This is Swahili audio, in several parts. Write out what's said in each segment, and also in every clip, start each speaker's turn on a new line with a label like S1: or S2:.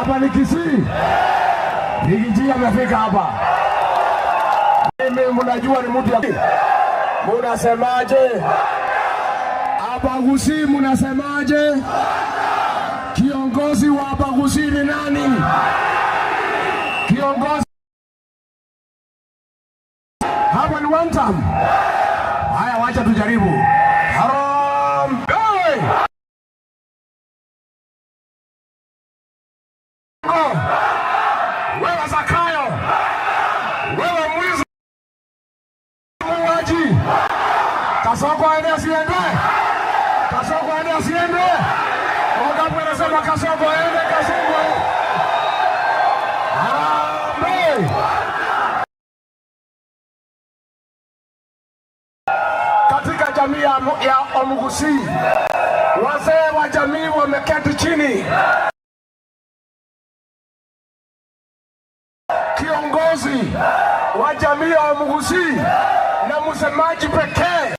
S1: Hapa ni Kisii. Nikijia amefika hapa. Mimi mnajua ni mtu ya munasemaje? Hapa Gusii munasemaje? Kiongozi wa hapa Gusii ni nani? Kiongozi hapa ni one time. Haya, wacha tujaribu. Harambee! Wewe Zakayo, wewe mwizi, muuaji, Kasongo aende asiende? Kasongo aende asiende? Wangapi wanasema Kasongo aende? Kasongo harambee! Katika jamii ya Omugusii, wazee wa jamii wameketi chini. Kiongozi wa jamii ya Omugusii na msemaji pekee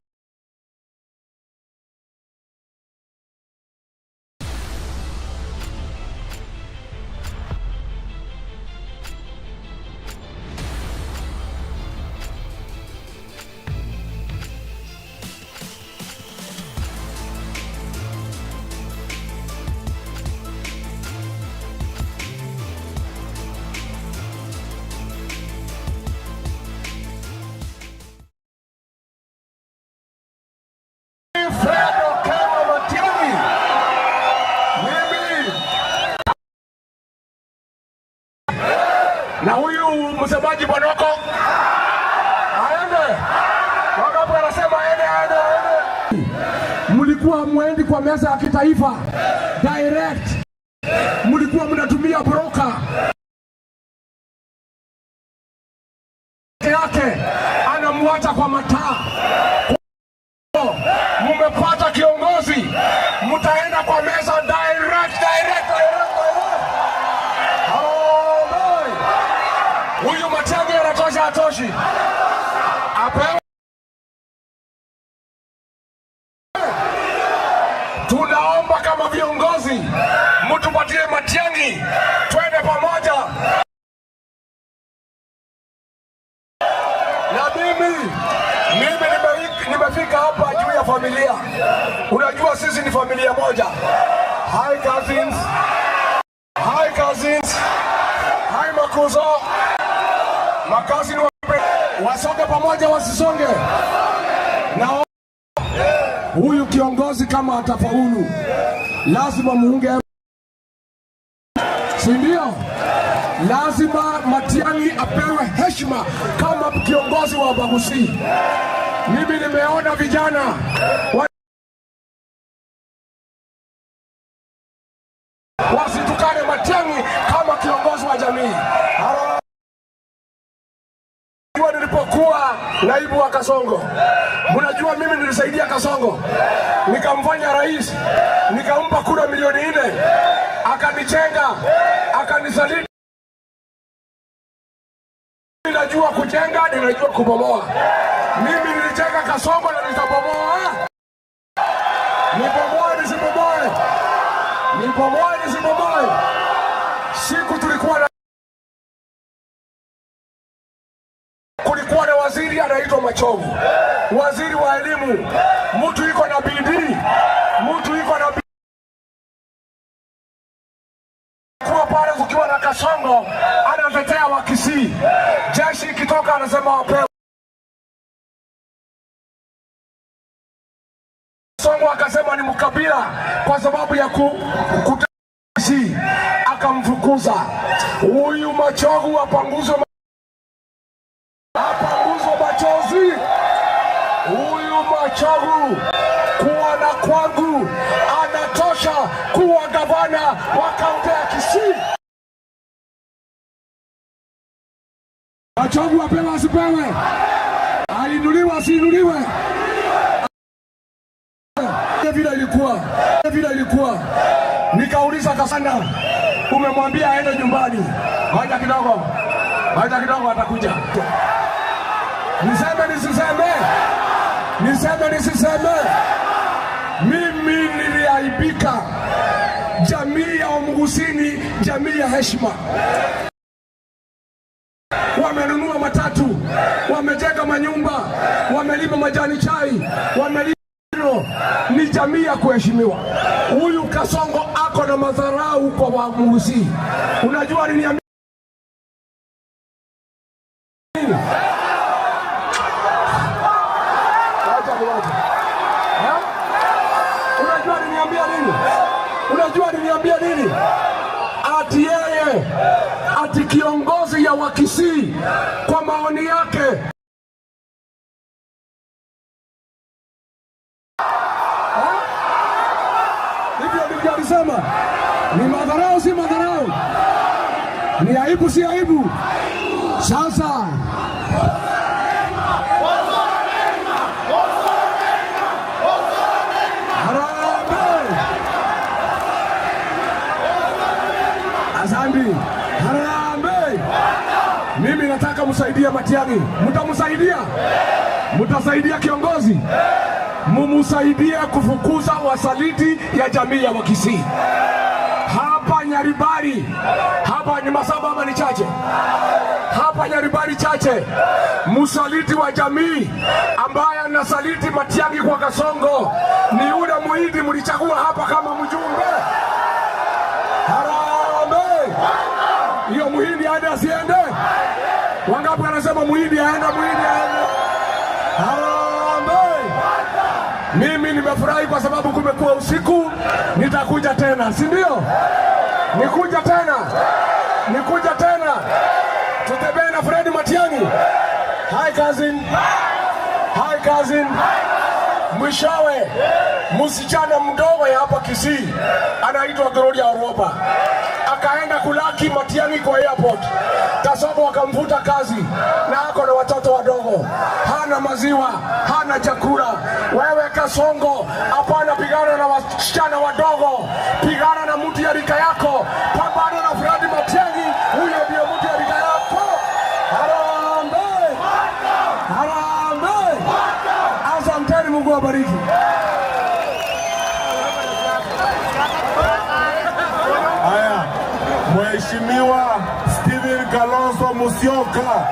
S1: na huyu msemaji Bwanoko aende. Wangapi anasema aende? Mlikuwa mwendi kwa meza ya kitaifa direct, mlikuwa mnatumia broker yake, anamwacha kwa mataa. Mumepata kiongozi, mtaenda kwa meza direct. Huyu Matiang'i anatosha atoshi? Apewe. Tunaomba kama viongozi mtupatie Matiang'i, twende pamoja. Na mimi nimefika hapa juu ya familia. Unajua sisi ni familia moja. Hi cousins. Hi makuzo. Makazi ni wasonge pamoja, wasisonge. Na huyu kiongozi kama atafaulu, lazima muunge, si ndio? Lazima Matiang'i apewe heshima kama kiongozi wa Gusii. Mimi nimeona vijana wasitukane Matiang'i kama kiongozi wa jamii. Nilipokuwa naibu wa Kasongo, mnajua mimi nilisaidia Kasongo, nikamfanya rais, nikampa kura milioni 4, akanichenga, akanisaliti. Ninajua kujenga, ninajua kubomoa. Mimi nilijenga Kasongo na nitabomoa. Nibomoe nisibomoe. Siku tulikuwa na waziri anaitwa Machogu, waziri wa elimu, mtu yuko na bidii, kwa pale kukiwa na Kasongo anatetea wa Kisii, jeshi ikitoka anasema wapewe. Kasongo akasema ni mkabila kwa sababu ya Kisii, akamfukuza. Huyu Machogu apanguzwe machozi. Huyu Machogu kuwa na kwangu anatosha kuwa gavana wa kaunti ya Kisii. Machogu apewe asipewe? Alinuliwa asinuliwe? Vile ilikuwa nikauliza Kasanda, umemwambia aende nyumbani, ngoja kidogo atakuja. Niseme, mimi niliaibika. Jamii ya Omugusii Gusii ni jamii ya heshima. Wamenunua matatu, wamejenga manyumba, wamelima majani chai, ni jamii ya kuheshimiwa. Huyu Kasongo ako na madharau kwa Wagusii. Unajua aliniambia Unajua nini? Ati yeye, ati kiongozi ya Wakisii kwa maoni yake hivyo ndivyo alisema. Ni madharau si madharau? Ni aibu si aibu? Sasa Harambee! Mimi nataka msaidie Matiang'i. Mtamsaidia? Mtasaidia kiongozi? Mumusaidie kufukuza wasaliti ya jamii ya Wakisii. Hapa Nyaribari, hapa ni Masaba ama ni Chache? Hapa Nyaribari Chache, msaliti wa jamii ambaye anasaliti Matiang'i kwa Kasongo ni ule Muhindi mlichagua hapa kama mjumbe. Hiyo Muhindi aende asiende? Wangapi wanasema Muhindi aende? Muhindi aende. Harambee! Mimi nimefurahi kwa sababu kumekuwa usiku. Nitakuja tena, si ndio? Nikuja tena. Tutembee na Fred Matiang'i. Hi cousin. Mwishowe msichana mdogo ya hapa Kisii anaitwa Gloria Oropa akaenda kulaki Matiang'i kwa airport. Kasongo akamvuta kazi na ako na watoto wadogo, hana maziwa, hana chakula. Wewe Kasongo, hapana pigana na wasichana wadogo, pigana na mtu ya rika yako. Pambana na Fred Matiang'i, huyo ndio mtu ya rika yako. Harambee! Asanteni, Mungu awabariki.
S2: Mheshimiwa Stephen Kalonzo Musyoka